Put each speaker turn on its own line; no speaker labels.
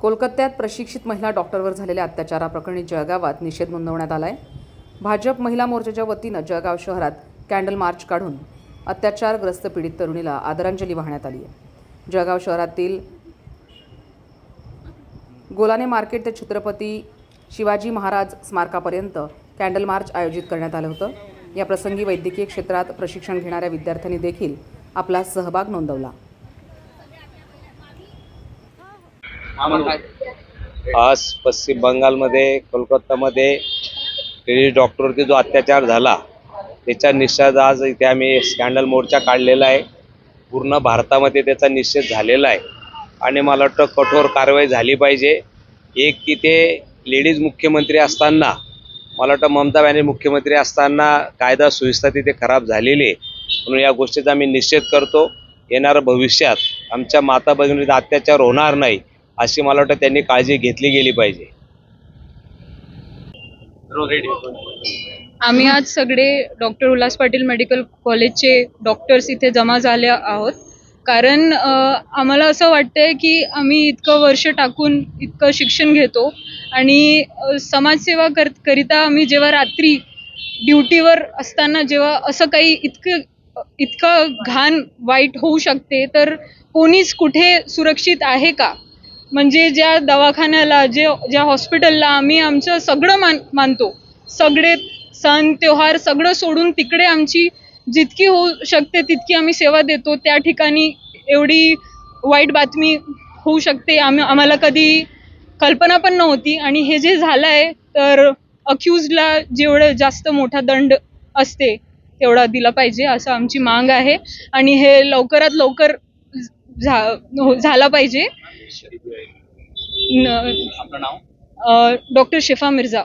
कोलकात्यात प्रशिक्षित महिला डॉक्टरवर झालेल्या अत्याचाराप्रकरणी जळगावात निषेध नोंदवण्यात आलाय। भाजप महिला मोर्चाच्या वतीनं जळगाव शहरात कॅन्डल मार्च काढून अत्याचारग्रस्त पीडित तरुणीला आदरांजली वाहण्यात आली आहे। जळगाव शहरातील गोलाने मार्केट ते छत्रपती शिवाजी महाराज स्मारकापर्यंत कॅन्डल मार्च आयोजित करण्यात आलं होतं। या प्रसंगी वैद्यकीय क्षेत्रात प्रशिक्षण घेणाऱ्या विद्यार्थ्यांनी देखील आपला सहभाग नोंदवला।
आज पश्चिम बंगालमध्ये कोलकातामध्ये लेडीज डॉक्टरवरती जो अत्याचार झाला त्याचा निषेध आज इथे आम्ही कॅन्डल मोर्चा काढलेला आहे। पूर्ण भारतामध्ये त्याचा निषेध झालेला आहे आणि मला वाटतं कठोर कारवाई झाली पाहिजे। एक की ते लेडीज मुख्यमंत्री असताना, मला वाटतं ममता बॅनर्जी मुख्यमंत्री असताना कायदा सुव्यवस्था तिथे खराब झालेली आहे, म्हणून या गोष्टीचा आम्ही निषेध करतो। येणाऱ्या भविष्यात आमच्या माता भगिनींवर अत्याचार होणार नाही अशी मला वाटतं त्यांनी काळजी घेतली गेली पाहिजे।
आम्ही आज सगळे डॉक्टर उल्हास पाटील मेडिकल कॉलेजचे डॉक्टर्स इथे जमा झाले आहोत, कारण आम्हाला असं वाटतंय की आम्ही इतकं वर्ष टाकून इतकं शिक्षण घेतो आणि समाजसेवा करिता आम्ही जेव्हा रात्री ड्युटीवर असताना जेव्हा असं काही इतकं घाण वाईट होऊ शकते तर कोणीच कुठे सुरक्षित आहे का? म्हणजे ज्या दवाखान्याला ज्या हॉस्पिटलला आम्ही आमचं सगळं मानतो, सगळे सण त्योहार सगळं सोडून तिकडे आमची जितकी होऊ शकते तितकी आम्ही सेवा देतो, त्या ठिकाणी एवढी वाईट बातमी होऊ शकते आम्हाला कधी कल्पना पण नव्हती। आणि हे जे झालंय तर अक्यूजला जेवढं जास्त मोठा दंड असते तेवढा दिला पाहिजे असं आमची मांग आहे आणि हे लवकरात लवकर झाला पाहिजे।
आपलं नाव?
डॉक्टर शिफा मिर्झा।